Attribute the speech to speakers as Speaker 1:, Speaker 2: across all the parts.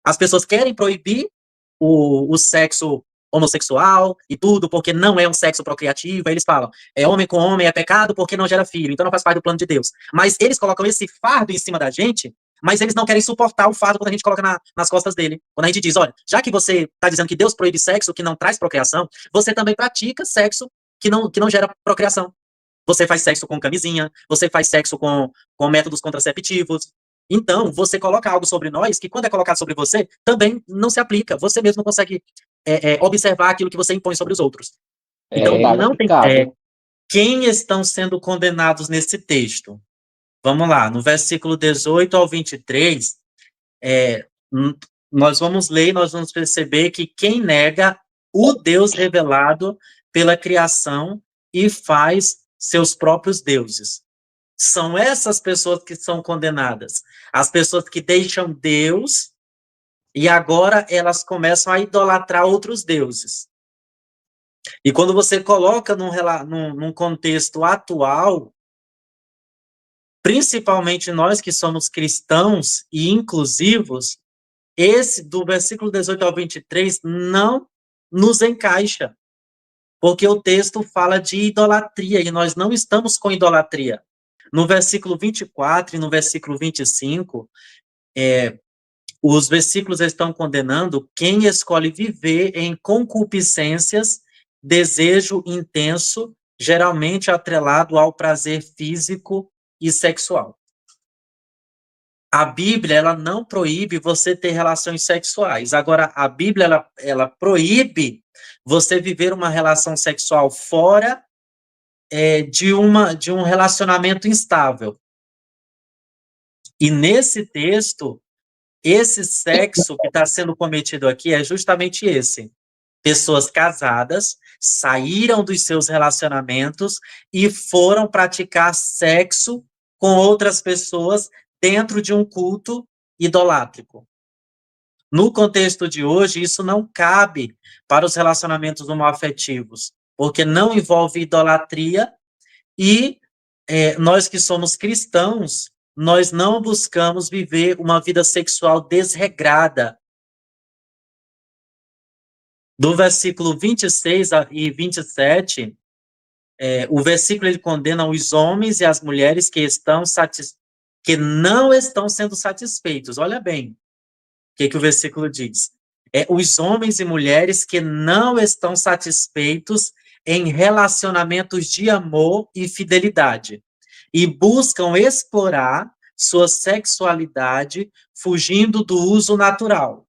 Speaker 1: As pessoas querem proibir o sexo homossexual e tudo, porque não é um sexo procriativo. Aí eles falam, é homem com homem, é pecado porque não gera filho, então não faz parte do plano de Deus. Mas eles colocam esse fardo em cima da gente, mas eles não querem suportar o fardo quando a gente coloca nas costas dele. Quando a gente diz, olha, já que você está dizendo que Deus proíbe sexo que não traz procriação, você também pratica sexo que não gera procriação. Você faz sexo com camisinha, você faz sexo com métodos contraceptivos. Então, você coloca algo sobre nós que, quando é colocado sobre você, também não se aplica. Você mesmo não consegue observar aquilo que você impõe sobre os outros. Então,
Speaker 2: Verdade,
Speaker 1: não tem.
Speaker 2: aplicável.
Speaker 1: Quem estão sendo condenados nesse texto? Vamos lá, no versículo 18 ao 23, nós vamos ler e nós vamos perceber que quem nega o Deus revelado pela criação e faz seus próprios deuses. São essas pessoas que são condenadas. As pessoas que deixam Deus e agora elas começam a idolatrar outros deuses. E quando você coloca num contexto atual, principalmente nós que somos cristãos e inclusivos, esse do versículo 18 ao 23 não nos encaixa, porque o texto fala de idolatria e nós não estamos com idolatria. No versículo 24 e no versículo 25, os versículos estão condenando quem escolhe viver em concupiscências, desejo intenso, geralmente atrelado ao prazer físico e sexual. A Bíblia, ela não proíbe você ter relações sexuais. Agora, a Bíblia, ela proíbe você viver uma relação sexual fora de um relacionamento instável. E nesse texto, esse sexo que está sendo cometido aqui é justamente esse. Pessoas casadas saíram dos seus relacionamentos e foram praticar sexo com outras pessoas dentro de um culto idolátrico. No contexto de hoje, isso não cabe para os relacionamentos homoafetivos, porque não envolve idolatria e nós que somos cristãos, nós não buscamos viver uma vida sexual desregrada. Do versículo 26 e 27, o versículo ele condena os homens e as mulheres que não estão sendo satisfeitos. Olha bem o que o versículo diz. Os homens e mulheres que não estão satisfeitos em relacionamentos de amor e fidelidade e buscam explorar sua sexualidade fugindo do uso natural,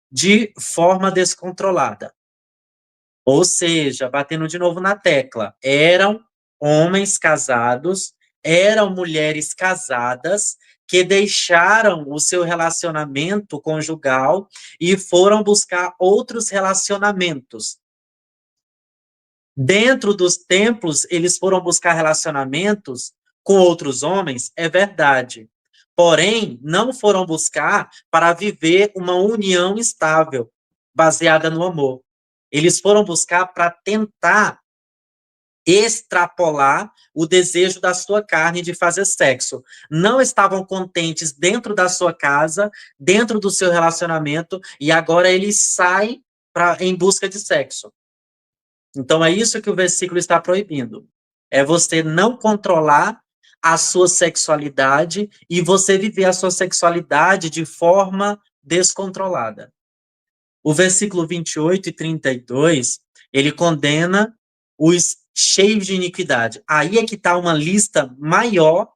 Speaker 1: de forma descontrolada. Ou seja, batendo de novo na tecla, eram homens casados, eram mulheres casadas que deixaram o seu relacionamento conjugal e foram buscar outros relacionamentos. Dentro dos templos, eles foram buscar relacionamentos com outros homens, é verdade. Porém, não foram buscar para viver uma união estável, baseada no amor. Eles foram buscar para tentar extrapolar o desejo da sua carne de fazer sexo. Não estavam contentes dentro da sua casa, dentro do seu relacionamento, e agora eles saem em busca de sexo. Então, é isso que o versículo está proibindo. É você não controlar a sua sexualidade e você viver a sua sexualidade de forma descontrolada. O versículo 28 e 32, ele condena os cheios de iniquidade. Aí é que está uma lista maior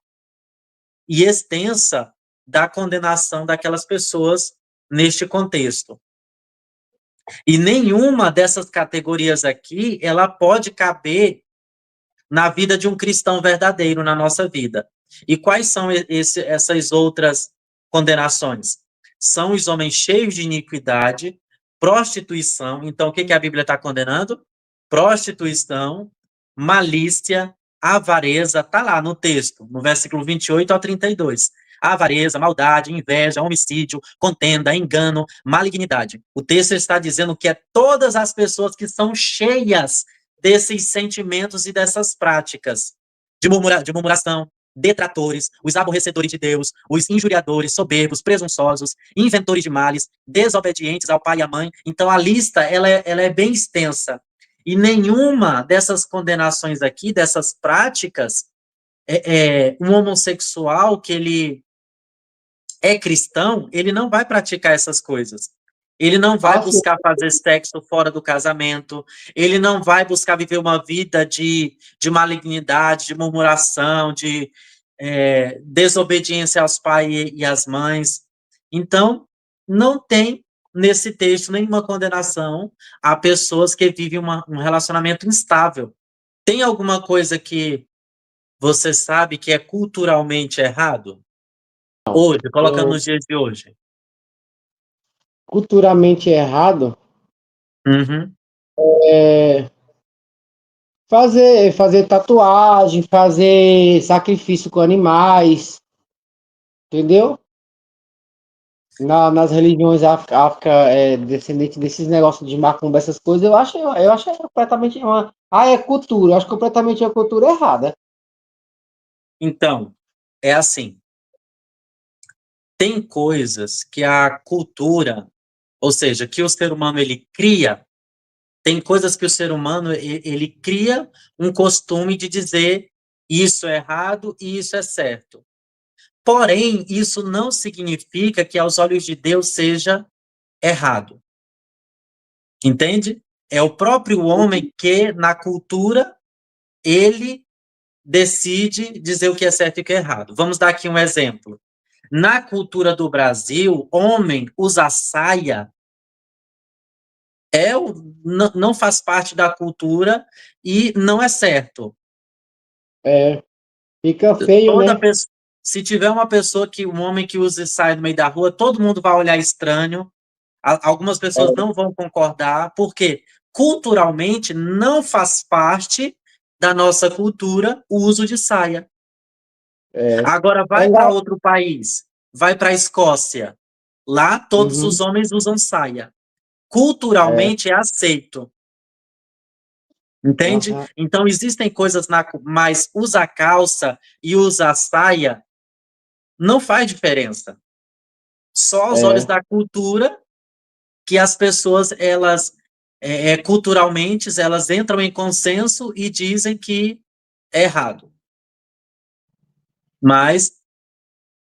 Speaker 1: e extensa da condenação daquelas pessoas neste contexto. E nenhuma dessas categorias aqui, ela pode caber na vida de um cristão verdadeiro, na nossa vida. E quais são essas outras condenações? São os homens cheios de iniquidade, prostituição. Então, o que a Bíblia está condenando? Prostituição, malícia, avareza, está lá no texto, no versículo 28 ao 32. Avareza, maldade, inveja, homicídio, contenda, engano, malignidade. O texto está dizendo que é todas as pessoas que são cheias desses sentimentos e dessas práticas de murmuração, detratores, os aborrecedores de Deus, os injuriadores, soberbos, presunçosos, inventores de males, desobedientes ao pai e à mãe. Então, a lista, ela é bem extensa. E nenhuma dessas condenações aqui, dessas práticas, um homossexual que ele é cristão, ele não vai praticar essas coisas. Ele não vai
Speaker 2: Assim,
Speaker 1: buscar fazer sexo fora do casamento, ele não vai buscar viver uma vida de malignidade, de murmuração, de desobediência aos pais e às mães. Então, não tem nesse texto nenhuma condenação a pessoas que vivem um relacionamento instável. Tem alguma coisa que você sabe que é culturalmente errado? Hoje, colocando
Speaker 2: eu,
Speaker 1: nos dias de hoje.
Speaker 2: culturalmente errado
Speaker 1: Uhum.
Speaker 2: é fazer tatuagem, fazer sacrifício com animais, entendeu? Nas religiões África descendente desses negócios de macumba, essas coisas, eu acho completamente uma. Ah, é cultura, eu acho completamente uma cultura errada.
Speaker 1: Então, é assim, tem coisas que a cultura, ou seja, que o ser humano ele cria, tem coisas que o ser humano ele cria um costume de dizer isso é errado e isso é certo. Porém, isso não significa que aos olhos de Deus seja errado. Entende? É o próprio homem que, na cultura, ele decide dizer o que é certo e o que é errado. Vamos dar aqui um exemplo. Na cultura do Brasil, homem usar saia não faz parte da cultura e não é certo.
Speaker 2: É, fica feio,
Speaker 1: Toda
Speaker 2: né?
Speaker 1: pessoa, se tiver uma pessoa um homem que use saia no meio da rua, todo mundo vai olhar estranho. Algumas pessoas não vão concordar, porque culturalmente não faz parte da nossa cultura o uso de saia.
Speaker 2: É,
Speaker 1: Agora
Speaker 2: é
Speaker 1: vai para
Speaker 2: igual.
Speaker 1: outro país, vai para a Escócia. Lá todos
Speaker 2: Uhum,
Speaker 1: os homens usam saia.
Speaker 2: é,
Speaker 1: Culturalmente é aceito, entende?
Speaker 2: aham,
Speaker 1: Então existem coisas mas usar calça e usar saia não faz diferença. Só aos olhos
Speaker 2: é,
Speaker 1: da cultura que as pessoas elas culturalmente elas entram em consenso e dizem que é errado. Mas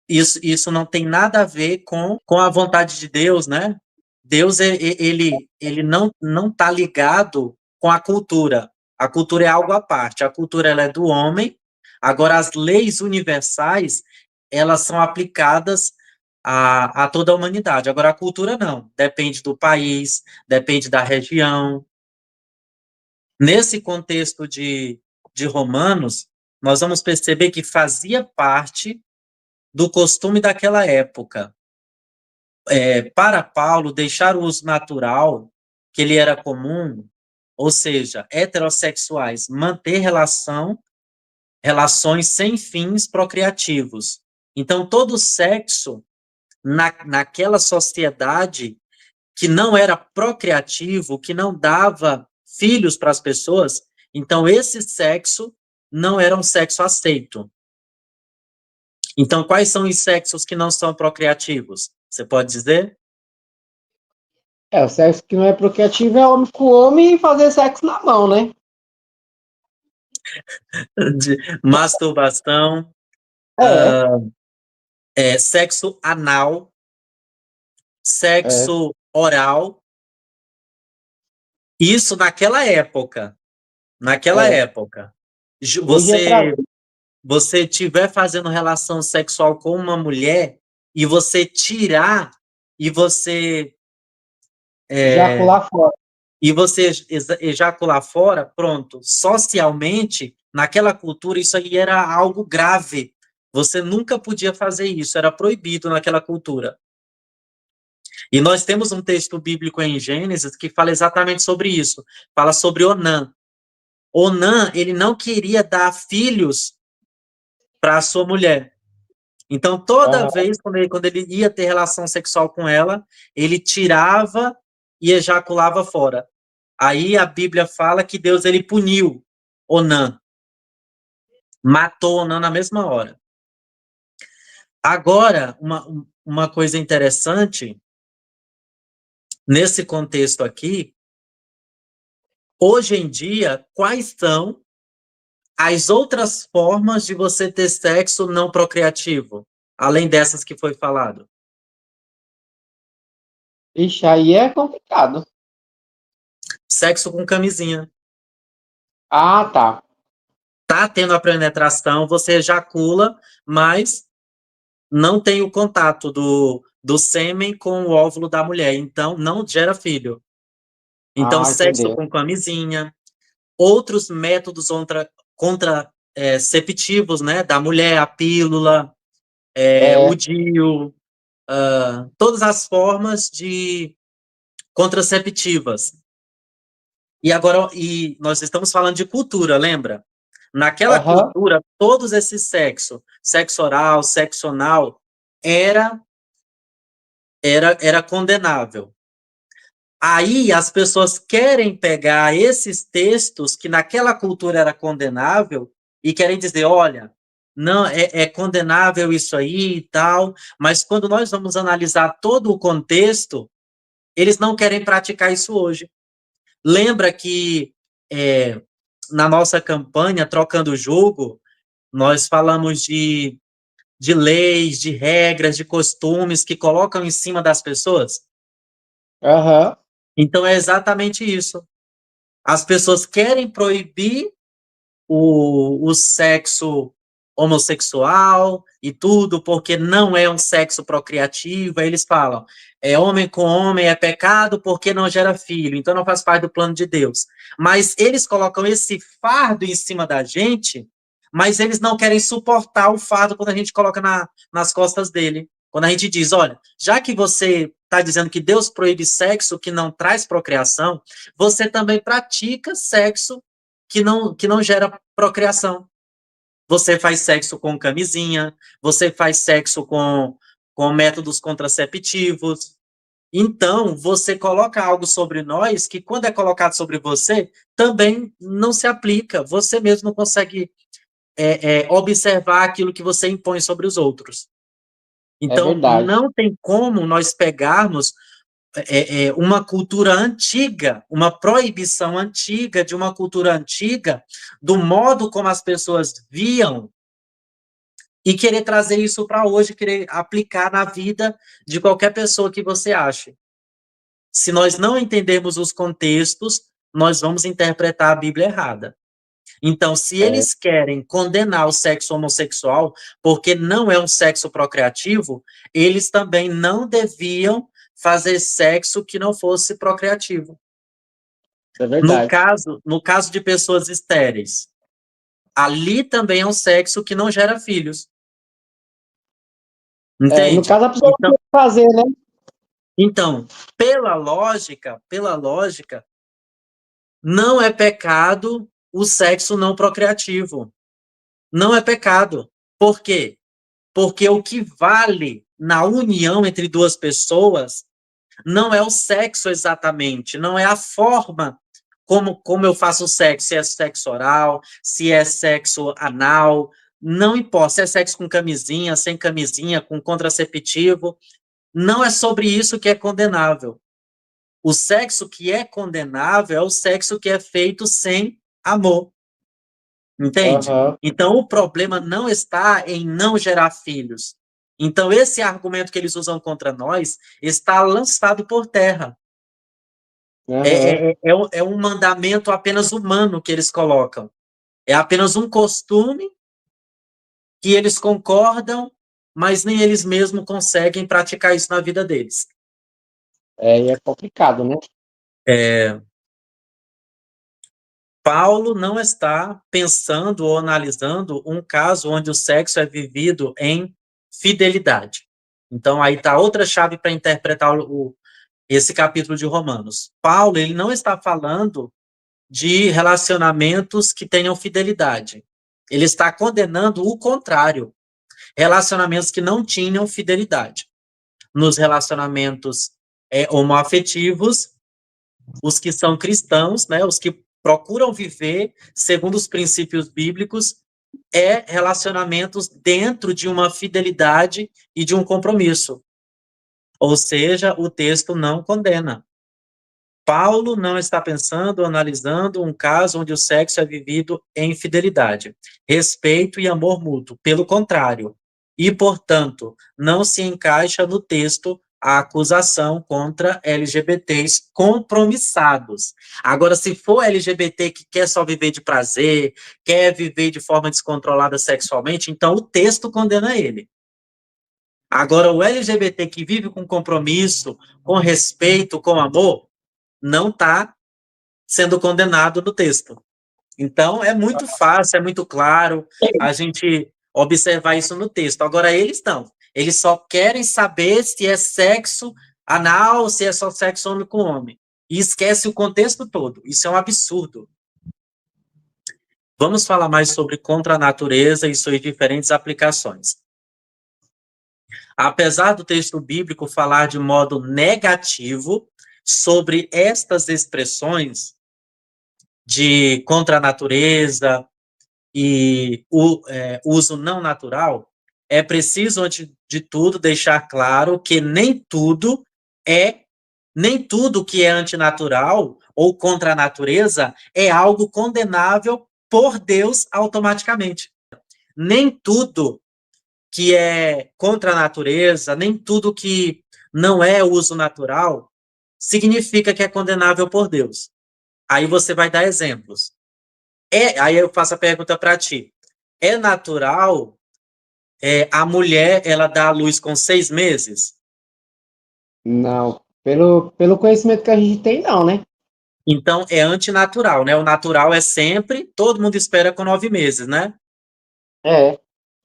Speaker 1: isso não tem nada a ver com a vontade de Deus, né? Deus, ele não está ligado com a cultura. A cultura é algo à parte. A cultura ela é do homem. Agora, as leis universais, elas são aplicadas a toda a humanidade. Agora, a cultura não. Depende do país, depende da região. Nesse contexto de Romanos, nós vamos perceber que fazia parte do costume daquela época. Para Paulo, deixar o uso natural, que ele era comum, ou seja, heterossexuais, manter relações sem fins procriativos. Então, todo sexo naquela sociedade que não era procriativo, que não dava filhos para as pessoas, então esse sexo não era um sexo aceito. Então, quais são os sexos que não são procriativos? Você pode dizer?
Speaker 2: o sexo que não é procriativo é homem com homem e fazer sexo na mão, né?
Speaker 1: De masturbação,
Speaker 2: É,
Speaker 1: sexo anal,
Speaker 2: é.
Speaker 1: sexo oral, isso naquela época. Naquela
Speaker 2: É.
Speaker 1: época.
Speaker 2: Hoje é pra.
Speaker 1: Você tiver fazendo relação sexual com uma mulher e você tirar e você
Speaker 2: Ejacular fora.
Speaker 1: ejacular fora, pronto. Socialmente, naquela cultura, isso aí era algo grave. Você nunca podia fazer isso, era proibido naquela cultura. E nós temos um texto bíblico em Gênesis que fala exatamente sobre isso. Fala sobre Onã. Onã, ele não queria dar filhos para a sua mulher. Então, toda
Speaker 2: Aham,
Speaker 1: vez quando ele ia ter relação sexual com ela, ele tirava e ejaculava fora. Aí a Bíblia fala que Deus ele puniu Onã. Matou Onã na mesma hora. Agora, uma coisa interessante, nesse contexto aqui, hoje em dia, quais são as outras formas de você ter sexo não procriativo, além dessas que foi falado?
Speaker 2: Ixi, aí é complicado.
Speaker 1: Sexo com camisinha.
Speaker 2: Ah, tá.
Speaker 1: Tá tendo a penetração, você ejacula, mas não tem o contato do sêmen com o óvulo da mulher, então não gera filho. Então,
Speaker 2: Ah,
Speaker 1: sexo
Speaker 2: entendeu.
Speaker 1: com camisinha, outros métodos contraceptivos, né, da mulher, a pílula, o
Speaker 2: É,
Speaker 1: DIU, todas as formas de contraceptivas. E agora, e nós estamos falando de cultura, lembra? Naquela
Speaker 2: aham,
Speaker 1: cultura, todos esses sexo oral, sexo anal, era, era condenável. Aí as pessoas querem pegar esses textos que naquela cultura era condenável e querem dizer, olha, não é condenável isso aí e tal, mas quando nós vamos analisar todo o contexto, eles não querem praticar isso hoje. Lembra que é, na nossa campanha Trocando o Jogo, nós falamos de leis, de regras, de costumes que colocam em cima das pessoas?
Speaker 2: aham.
Speaker 1: Então é exatamente isso. As pessoas querem proibir o sexo homossexual e tudo, porque não é um sexo procriativo. Aí eles falam, homem com homem é pecado porque não gera filho, então não faz parte do plano de Deus. Mas eles colocam esse fardo em cima da gente, mas eles não querem suportar o fardo quando a gente coloca nas costas dele. Quando a gente diz, olha, já que você está dizendo que Deus proíbe sexo que não traz procriação, você também pratica sexo que não gera procriação. Você faz sexo com camisinha, você faz sexo com métodos contraceptivos. Então, você coloca algo sobre nós que, quando é colocado sobre você, também não se aplica. Você mesmo não consegue observar aquilo que você impõe sobre os outros.
Speaker 2: É
Speaker 1: Então,
Speaker 2: verdade.
Speaker 1: não tem como nós pegarmos uma cultura antiga, uma proibição antiga de uma cultura antiga, do modo como as pessoas viam, e querer trazer isso para hoje, querer aplicar na vida de qualquer pessoa que você ache. Se nós não entendermos os contextos, nós vamos interpretar a Bíblia errada. Então, se
Speaker 2: É,
Speaker 1: eles querem condenar o sexo homossexual porque não é um sexo procriativo, eles também não deviam fazer sexo que não fosse procriativo.
Speaker 2: é verdade.
Speaker 1: No caso de pessoas estéreis, ali também é um sexo que não gera filhos,
Speaker 2: É, no
Speaker 1: entende?
Speaker 2: caso, a pessoa não
Speaker 1: Então,
Speaker 2: tem o que fazer, né?
Speaker 1: então, pela lógica, não é pecado o sexo não procriativo. Não é pecado. Por quê? Porque o que vale na união entre duas pessoas não é o sexo exatamente, não é a forma como eu faço o sexo, se é sexo oral, se é sexo anal, não importa, se é sexo com camisinha, sem camisinha, com contraceptivo, não é sobre isso que é condenável. O sexo que é condenável é o sexo que é feito sem amor, entende?
Speaker 2: Aham,
Speaker 1: Então, o problema não está em não gerar filhos. Então, esse argumento que eles usam contra nós está lançado por terra.
Speaker 2: aham.
Speaker 1: É um mandamento apenas humano que eles colocam. É apenas um costume que eles concordam, mas nem eles mesmos conseguem praticar isso na vida deles.
Speaker 2: É, e é complicado, né?
Speaker 1: É, Paulo não está pensando ou analisando um caso onde o sexo é vivido em fidelidade. Então, aí está outra chave para interpretar esse capítulo de Romanos. Paulo, ele não está falando de relacionamentos que tenham fidelidade. Ele está condenando o contrário, relacionamentos que não tinham fidelidade. Nos relacionamentos homoafetivos, os que são cristãos, né, os que procuram viver segundo os princípios bíblicos, é relacionamentos dentro de uma fidelidade e de um compromisso. Ou seja, o texto não condena. Paulo não está pensando, analisando um caso onde o sexo é vivido em fidelidade, respeito e amor mútuo. Pelo contrário. E, portanto, não se encaixa no texto a acusação contra LGBTs compromissados. Agora, se for LGBT que quer só viver de prazer, quer viver de forma descontrolada sexualmente, então o texto condena ele. Agora, o LGBT que vive com compromisso, com respeito, com amor, não está sendo condenado no texto. Então, é muito fácil, é muito claro a gente observar isso no texto. Agora, eles não. Eles só querem saber se é sexo anal, se é só sexo homem com homem. E esquece o contexto todo. Isso é um absurdo. Vamos falar mais sobre contra a natureza e suas diferentes aplicações. Apesar do texto bíblico falar de modo negativo sobre estas expressões de contra a natureza e o uso não natural, é preciso, antes de tudo, deixar claro que nem tudo que é antinatural ou contra a natureza é algo condenável por Deus automaticamente. Nem tudo que é contra a natureza, nem tudo que não é uso natural, significa que é condenável por Deus. Aí você vai dar exemplos. Aí eu faço a pergunta para ti. É natural a mulher ela dar à luz com 6 meses?
Speaker 2: Não. Pelo conhecimento que a gente tem, não, né?
Speaker 1: Então é antinatural, né? O natural é sempre, todo mundo espera com 9 meses, né?
Speaker 2: É.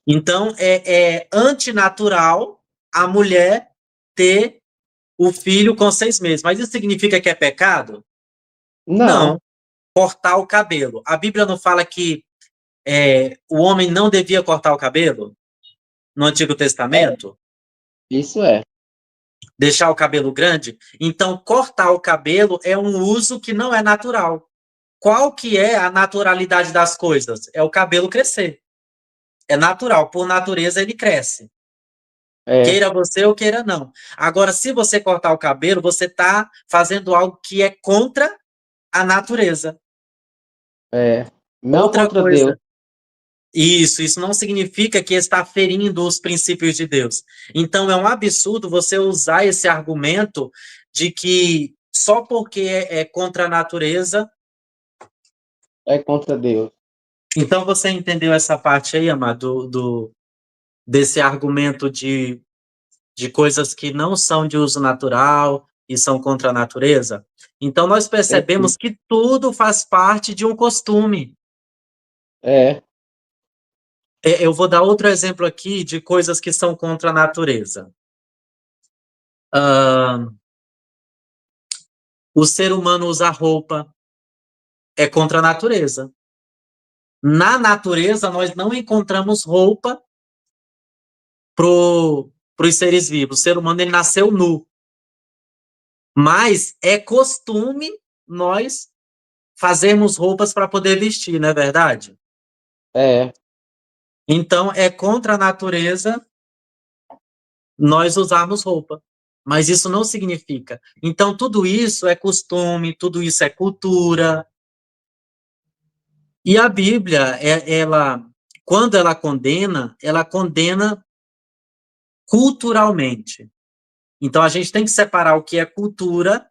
Speaker 1: Então é antinatural a mulher ter o filho com 6 meses. Mas isso significa que é pecado?
Speaker 2: Não.
Speaker 1: Não. Cortar o cabelo. A Bíblia não fala que o homem não devia cortar o cabelo no Antigo
Speaker 2: É.
Speaker 1: Testamento?
Speaker 2: Isso é.
Speaker 1: Deixar o cabelo grande? Então, cortar o cabelo é um uso que não é natural. Qual que é a naturalidade das coisas? É o cabelo crescer. É natural, por natureza ele cresce.
Speaker 2: É.
Speaker 1: Queira você ou queira não. Agora, se você cortar o cabelo, você está fazendo algo que é contra a natureza.
Speaker 2: É. Não
Speaker 1: Outra
Speaker 2: contra Deus.
Speaker 1: coisa, isso não significa que está ferindo os princípios de Deus. Então, é um absurdo você usar esse argumento de que só porque é contra a natureza.
Speaker 2: É contra Deus.
Speaker 1: Então, você entendeu essa parte aí, amado, desse argumento de coisas que não são de uso natural e são contra a natureza? Então, nós percebemos que tudo faz parte de um costume.
Speaker 2: É.
Speaker 1: Eu vou dar outro exemplo aqui de coisas que são contra a natureza. O ser humano usar roupa é contra a natureza. Na natureza, nós não encontramos roupa para os seres vivos. O ser humano ele nasceu nu. Mas é costume nós fazermos roupas para poder vestir, não é verdade?
Speaker 2: É.
Speaker 1: Então, é contra a natureza nós usarmos roupa. Mas isso não significa. Então, tudo isso é costume, tudo isso é cultura. E a Bíblia, quando ela condena culturalmente. Então, a gente tem que separar o que é cultura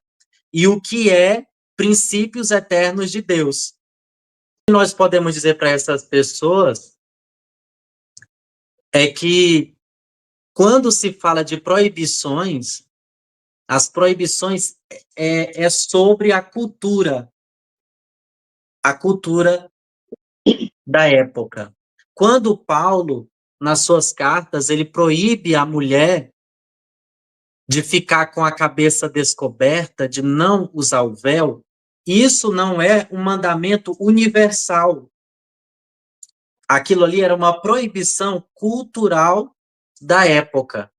Speaker 1: e o que é princípios eternos de Deus. O que nós podemos dizer para essas pessoas é que, quando se fala de proibições, as proibições é sobre a cultura da época. Quando Paulo, nas suas cartas, ele proíbe a mulher de ficar com a cabeça descoberta, de não usar o véu, isso não é um mandamento universal. Aquilo ali era uma proibição cultural da época.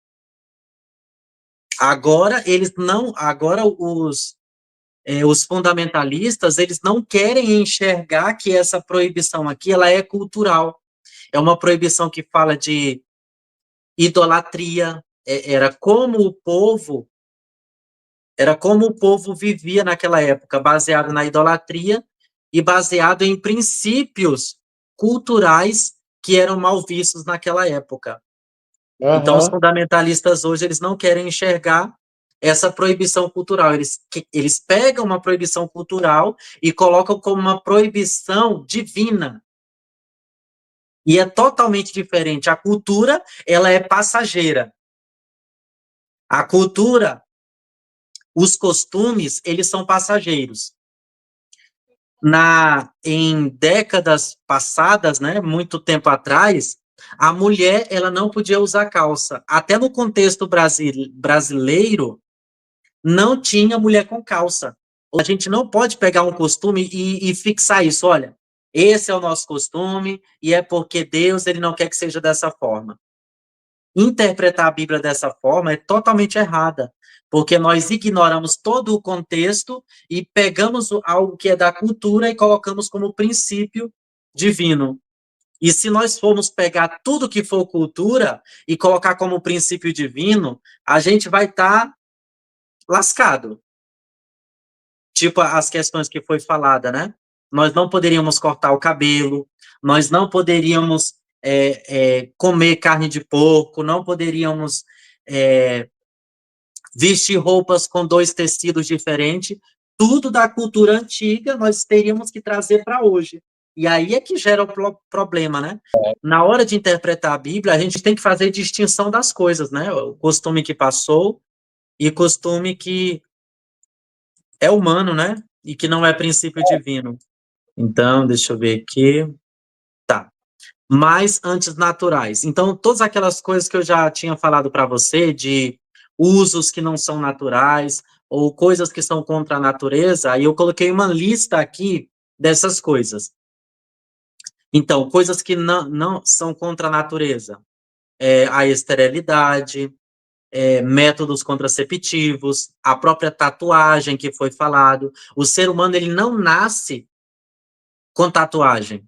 Speaker 1: Agora os fundamentalistas, eles não querem enxergar que essa proibição aqui ela é cultural. é uma proibição que fala de idolatria, era como o povo vivia naquela época, baseado na idolatria e baseado em princípios culturais que eram mal vistos naquela época. Então, os
Speaker 2: Aham.
Speaker 1: fundamentalistas hoje, eles não querem enxergar essa proibição cultural. Eles pegam uma proibição cultural e colocam como uma proibição divina. E é totalmente diferente. A cultura, ela é passageira. A cultura, os costumes, eles são passageiros. Em décadas passadas, né, muito tempo atrás, a mulher, ela não podia usar calça. Até no contexto brasileiro, não tinha mulher com calça. A gente não pode pegar um costume e fixar isso. Olha, esse é o nosso costume e é porque Deus, ele não quer que seja dessa forma. Interpretar a Bíblia dessa forma é totalmente errada, porque nós ignoramos todo o contexto e pegamos algo que é da cultura e colocamos como princípio divino. E se nós formos pegar tudo que for cultura e colocar como princípio divino, a gente vai estar lascado. Tipo as questões que foi falada, né? Nós não poderíamos cortar o cabelo, nós não poderíamos comer carne de porco, não poderíamos vestir roupas com 2 tecidos diferentes, tudo da cultura antiga nós teríamos que trazer para hoje. E aí é que gera o problema, né? Na hora de interpretar a Bíblia, a gente tem que fazer distinção das coisas, né? O costume que passou e costume que é humano, né? E que não é princípio divino. Então, deixa eu ver aqui. Tá. Mais antinaturais. Então, todas aquelas coisas que eu já tinha falado para você, de usos que não são naturais, ou coisas que são contra a natureza, aí eu coloquei uma lista aqui dessas coisas. Então, coisas que não são contra a natureza. A esterilidade, métodos contraceptivos, a própria tatuagem que foi falado. O ser humano, ele não nasce com tatuagem.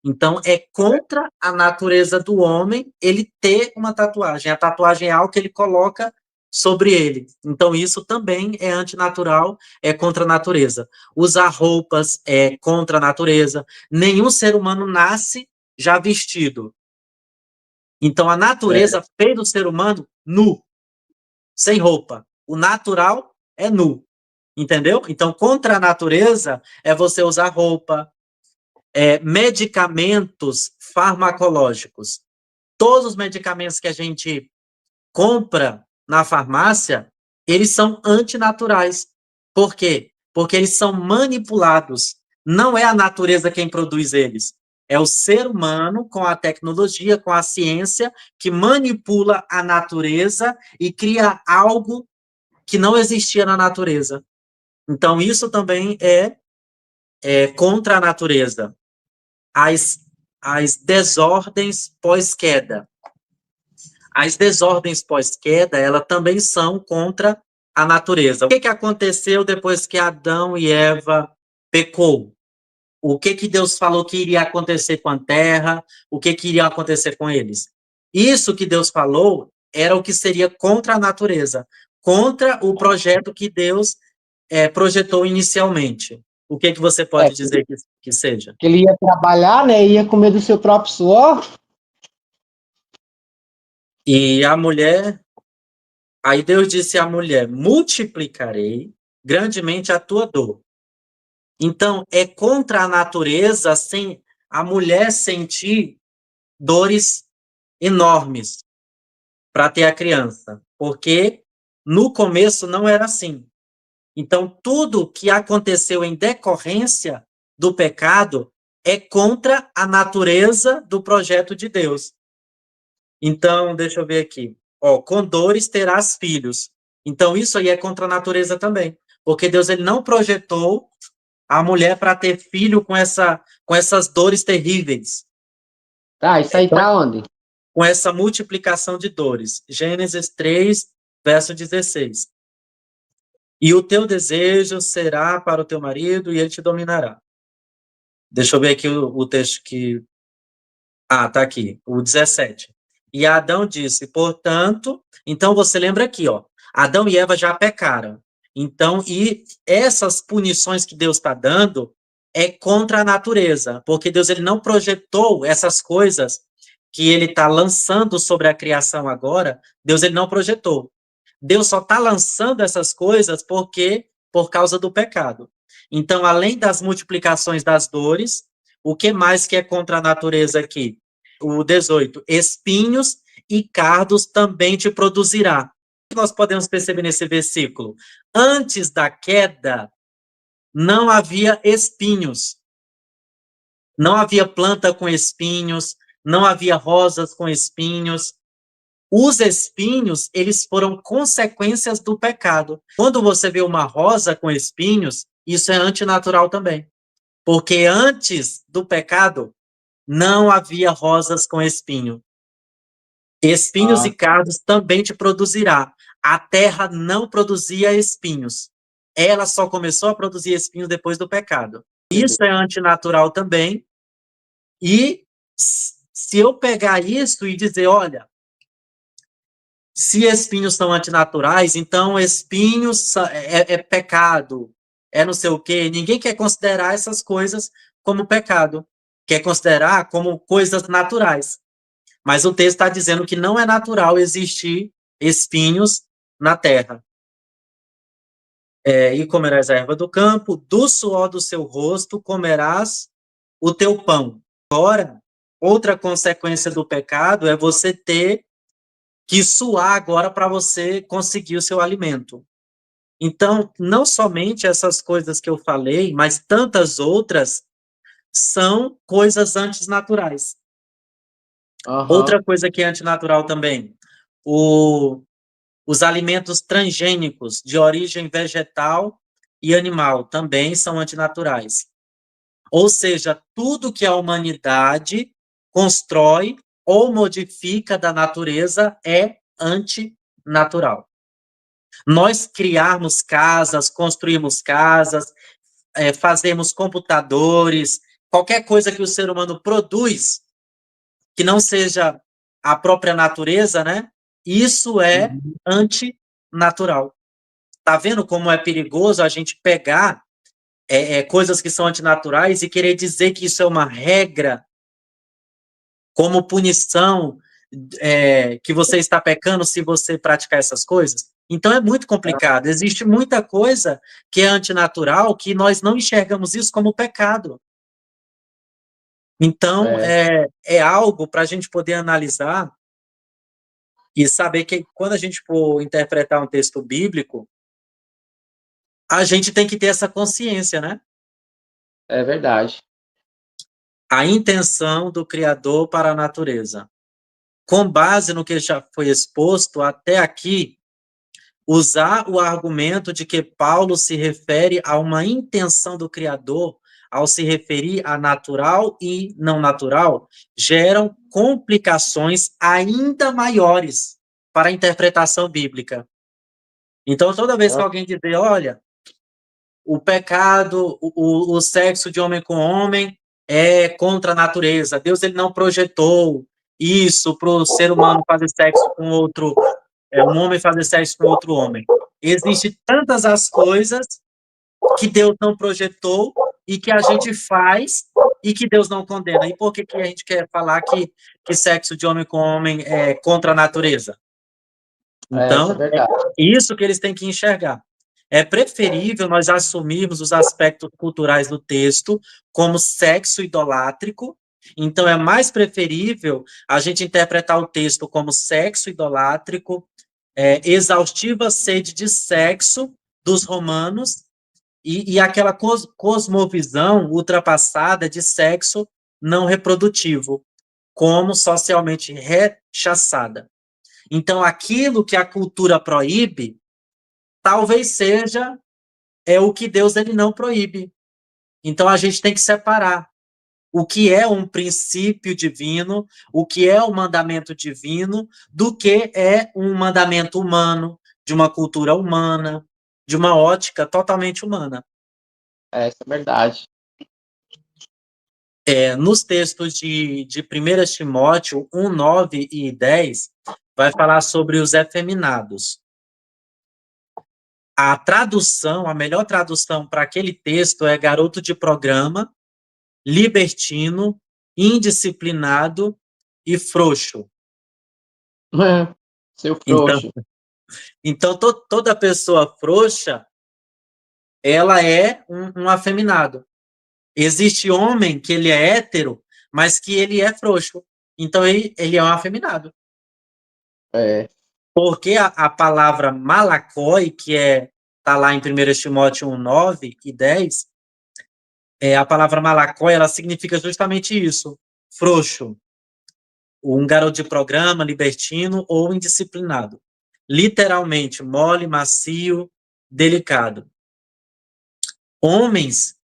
Speaker 1: Então, é contra a natureza do homem ele ter uma tatuagem. A tatuagem é algo que ele coloca sobre ele. Então, isso também é antinatural, é contra a natureza. Usar roupas é contra a natureza. Nenhum ser humano nasce já vestido. Então, a natureza fez o ser humano nu, sem roupa. O natural é nu. Entendeu? Então, contra a natureza é você usar roupa, medicamentos farmacológicos. Todos os medicamentos que a gente compra na farmácia, eles são antinaturais. Por quê? Porque eles são manipulados. Não é a natureza quem produz eles. É o ser humano, com a tecnologia, com a ciência, que manipula a natureza e cria algo que não existia na natureza. Então, isso também é contra a natureza. As desordens pós-queda. As desordens pós-queda, elas também são contra a natureza. O que aconteceu depois que Adão e Eva pecou? O que Deus falou que iria acontecer com a terra? O que iria acontecer com eles? Isso que Deus falou era o que seria contra a natureza, contra o projeto que Deus projetou inicialmente. O que você pode dizer que seja?
Speaker 2: Que ele ia trabalhar, né? Ia comer do seu próprio suor.
Speaker 1: E a mulher, aí Deus disse à mulher: multiplicarei grandemente a tua dor. Então, é contra a natureza sem a mulher sentir dores enormes para ter a criança, porque no começo não era assim. Então, tudo que aconteceu em decorrência do pecado é contra a natureza do projeto de Deus. Então, deixa eu ver aqui. Ó, com dores terás filhos. Então, isso aí é contra a natureza também. Porque Deus ele não projetou a mulher para ter filho com essas dores terríveis.
Speaker 2: Tá, isso aí tá onde?
Speaker 1: Com essa multiplicação de dores. Gênesis 3, verso 16. E o teu desejo será para o teu marido e ele te dominará. Deixa eu ver aqui o texto que Ah, tá aqui, o 17. E Adão disse, portanto, então você lembra aqui, ó, Adão e Eva já pecaram. Então, e essas punições que Deus está dando é contra a natureza, porque Deus ele não projetou essas coisas que ele está lançando sobre a criação agora, Deus ele não projetou. Deus só está lançando essas coisas porque por causa do pecado. Então, além das multiplicações das dores, o que mais que é contra a natureza aqui? O 18. Espinhos e cardos também te produzirá. O que nós podemos perceber nesse versículo? Antes da queda, não havia espinhos. Não havia planta com espinhos, não havia rosas com espinhos. Os espinhos, eles foram consequências do pecado. Quando você vê uma rosa com espinhos, isso é antinatural também. Porque antes do pecado, não havia rosas com espinho. Espinhos e
Speaker 2: Ah,
Speaker 1: cardos também te produzirá. A terra não produzia espinhos. Ela só começou a produzir espinhos depois do pecado. Isso é antinatural também. E se eu pegar isso e dizer, olha, se espinhos são antinaturais, então espinhos é pecado, é não sei o quê. Ninguém quer considerar essas coisas como pecado. Quer considerar como coisas naturais. Mas o texto está dizendo que não é natural existir espinhos na terra. E comerás a erva do campo, do suor do seu rosto comerás o teu pão. Agora, outra consequência do pecado é você ter que suar agora para você conseguir o seu alimento. Então, não somente essas coisas que eu falei, mas tantas outras são coisas antinaturais.
Speaker 2: aham.
Speaker 1: Outra coisa que é antinatural também, os alimentos transgênicos de origem vegetal e animal também são antinaturais. Ou seja, tudo que a humanidade constrói ou modifica da natureza é antinatural. Nós criarmos casas, construirmos casas, fazermos computadores, qualquer coisa que o ser humano produz, que não seja a própria natureza, né? Isso é
Speaker 2: Uhum.
Speaker 1: antinatural. Tá vendo como é perigoso a gente pegar coisas que são antinaturais e querer dizer que isso é uma regra como punição que você está pecando se você praticar essas coisas? Então é muito complicado. Existe muita coisa que é antinatural que nós não enxergamos isso como pecado. Então
Speaker 2: É,
Speaker 1: é algo para a gente poder analisar e saber que quando a gente for interpretar um texto bíblico, a gente tem que ter essa consciência, né?
Speaker 2: é verdade.
Speaker 1: A intenção do Criador para a natureza. Com base no que já foi exposto até aqui, usar o argumento de que Paulo se refere a uma intenção do Criador ao se referir a natural e não natural, geram complicações ainda maiores para a interpretação bíblica. Então, toda vez que
Speaker 2: Ah,
Speaker 1: alguém dizer, olha, o pecado, o sexo de homem com homem é contra a natureza, Deus ele não projetou isso para o ser humano fazer sexo com outro um homem fazer sexo com outro homem. Existem tantas as coisas que Deus não projetou e que a gente faz e que Deus não condena. E por que, que a gente quer falar que sexo de homem com homem é contra a natureza?
Speaker 2: isso é
Speaker 1: Então, é
Speaker 2: verdade.
Speaker 1: isso que eles têm que enxergar. É preferível nós assumirmos os aspectos culturais do texto como sexo idolátrico. Então, é mais preferível a gente interpretar o texto como sexo idolátrico, exaustiva sede de sexo dos romanos e aquela cosmovisão ultrapassada de sexo não reprodutivo, como socialmente rechaçada. Então, aquilo que a cultura proíbe, talvez seja o que Deus ele não proíbe. Então, a gente tem que separar o que é um princípio divino, o que é um mandamento divino, do que é um mandamento humano, de uma cultura humana, de uma ótica totalmente humana.
Speaker 2: Isso é verdade.
Speaker 1: Nos textos de 1 Timóteo 1, 9 e 10, vai falar sobre os efeminados. A tradução, a melhor tradução para aquele texto é garoto de programa, libertino, indisciplinado e frouxo.
Speaker 2: Seu
Speaker 1: Então,
Speaker 2: frouxo.
Speaker 1: toda pessoa frouxa, ela é um afeminado. Existe homem que ele é hétero, mas que ele é frouxo. Então, ele é um afeminado.
Speaker 2: É.
Speaker 1: Porque a palavra malakoi, que tá lá em 1 Timóteo 1, 9 e 10, a palavra malakoi, ela significa justamente isso, frouxo. Um garoto de programa, libertino ou indisciplinado. Literalmente, mole, macio, delicado. Homens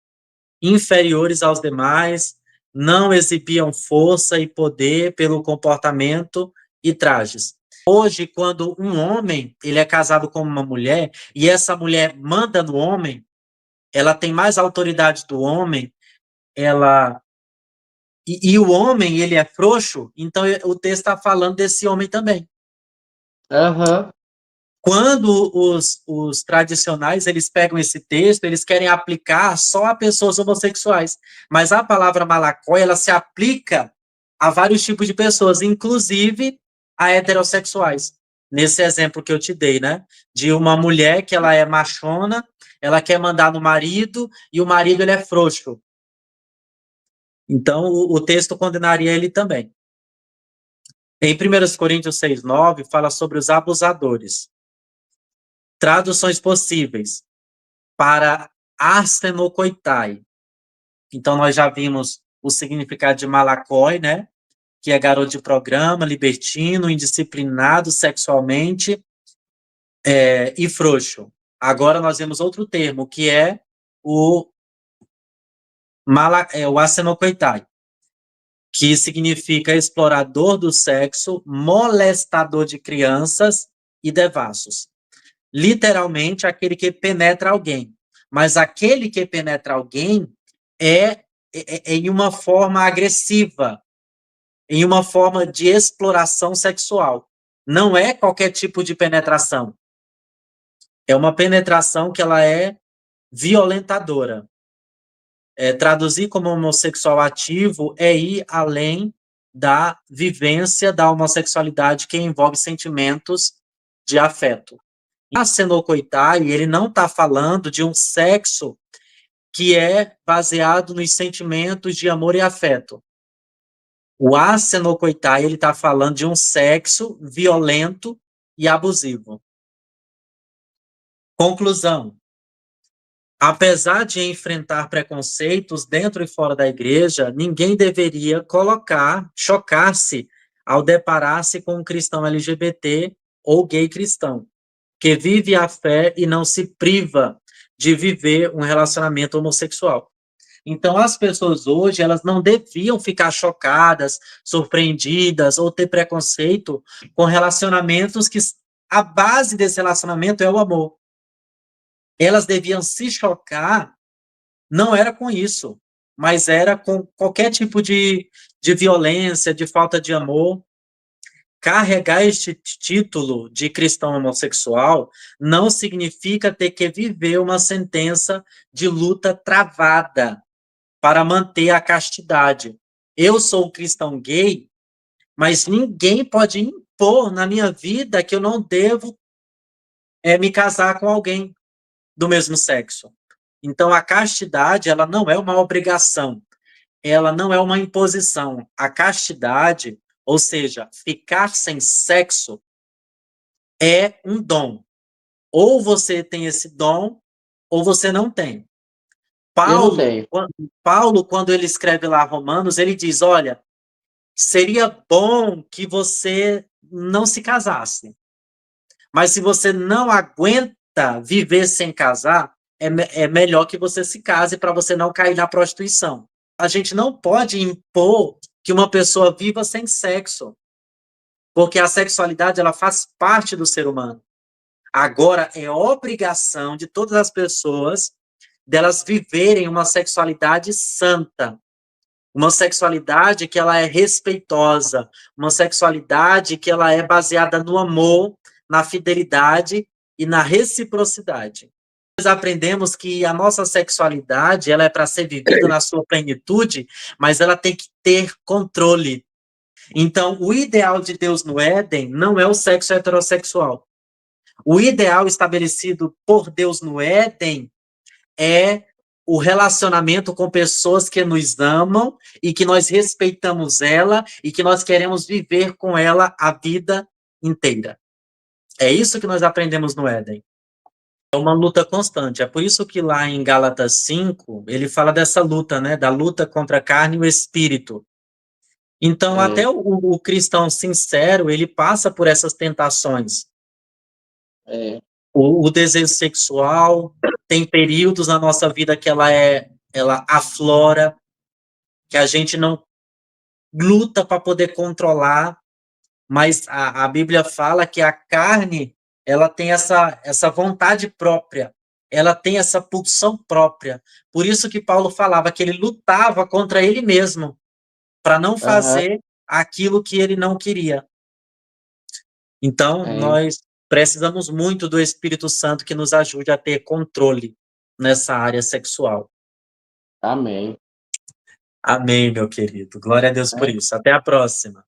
Speaker 1: inferiores aos demais, não exibiam força e poder pelo comportamento e trajes. Hoje, quando um homem ele é casado com uma mulher e essa mulher manda no homem, ela tem mais autoridade do homem, e o homem ele é frouxo, então o texto está falando desse homem também.
Speaker 2: Aham.
Speaker 1: Quando os tradicionais eles pegam esse texto, eles querem aplicar só a pessoas homossexuais. Mas a palavra malacói, ela se aplica a vários tipos de pessoas, inclusive a heterossexuais. Nesse exemplo que eu te dei, né? De uma mulher que ela é machona, ela quer mandar no marido, e o marido ele é frouxo. Então, o texto condenaria ele também. Em 1 Coríntios 6:9, fala sobre os abusadores. Traduções possíveis para arsenokoitai. Então, nós já vimos o significado de malakoi, né? Que é garoto de programa, libertino, indisciplinado sexualmente e frouxo. Agora nós vemos outro termo, que é o arsenokoitai, que significa explorador do sexo, molestador de crianças e devassos. Literalmente, aquele que penetra alguém. Mas aquele que penetra alguém é em uma forma agressiva, em uma forma de exploração sexual. Não é qualquer tipo de penetração. É uma penetração que ela é violentadora. Traduzir como homossexual ativo é ir além da vivência da homossexualidade que envolve sentimentos de afeto. A Senokoitai, ele não está falando de um sexo que é baseado nos sentimentos de amor e afeto. O Asenokoitai, ele está falando de um sexo violento e abusivo. Conclusão. Apesar de enfrentar preconceitos dentro e fora da igreja, ninguém deveria chocar-se ao deparar-se com um cristão LGBT ou gay cristão, que vive a fé e não se priva de viver um relacionamento homossexual. Então, as pessoas hoje, elas não deviam ficar chocadas, surpreendidas ou ter preconceito com relacionamentos que a base desse relacionamento é o amor. Elas deviam se chocar, não era com isso, mas era com qualquer tipo de violência, de falta de amor. Carregar este título de cristão homossexual não significa ter que viver uma sentença de luta travada para manter a castidade. Eu sou um cristão gay, mas ninguém pode impor na minha vida que eu não devo me casar com alguém do mesmo sexo. Então, a castidade, ela não é uma obrigação, ela não é uma imposição. A castidade, ou seja, ficar sem sexo, é um dom. Ou você tem esse dom, ou você não tem.
Speaker 2: Eu não tenho.
Speaker 1: Paulo, quando ele escreve lá Romanos, ele diz, olha, seria bom que você não se casasse. Mas se você não aguenta viver sem casar, é melhor que você se case para você não cair na prostituição. A gente não pode impor que uma pessoa viva sem sexo, porque a sexualidade ela faz parte do ser humano. Agora, é obrigação de todas as pessoas delas viverem uma sexualidade santa. uma sexualidade que ela é respeitosa, uma sexualidade que ela é baseada no amor, na fidelidade e na reciprocidade. Nós aprendemos que a nossa sexualidade, ela é para ser vivida na sua plenitude, mas ela tem que ter controle. Então, o ideal de Deus no Éden não é o sexo heterossexual. O ideal estabelecido por Deus no Éden é o relacionamento com pessoas que nos amam e que nós respeitamos ela e que nós queremos viver com ela a vida inteira. É isso que nós aprendemos no Éden. É uma luta constante. É por isso que lá em Gálatas 5, ele fala dessa luta, né? Da luta contra a carne e o espírito. Então, até o cristão sincero, ele passa por essas tentações. O desejo sexual tem períodos na nossa vida que ela aflora, que a gente não luta para poder controlar, mas a Bíblia fala que a carne, ela tem essa vontade própria, ela tem essa pulsão própria. Por isso que Paulo falava que ele lutava contra ele mesmo, para não fazer aquilo que ele não queria. Então, nós precisamos muito do Espírito Santo que nos ajude a ter controle nessa área sexual.
Speaker 2: Amém.
Speaker 1: Amém, meu querido. Glória a Deus por isso. Até a próxima.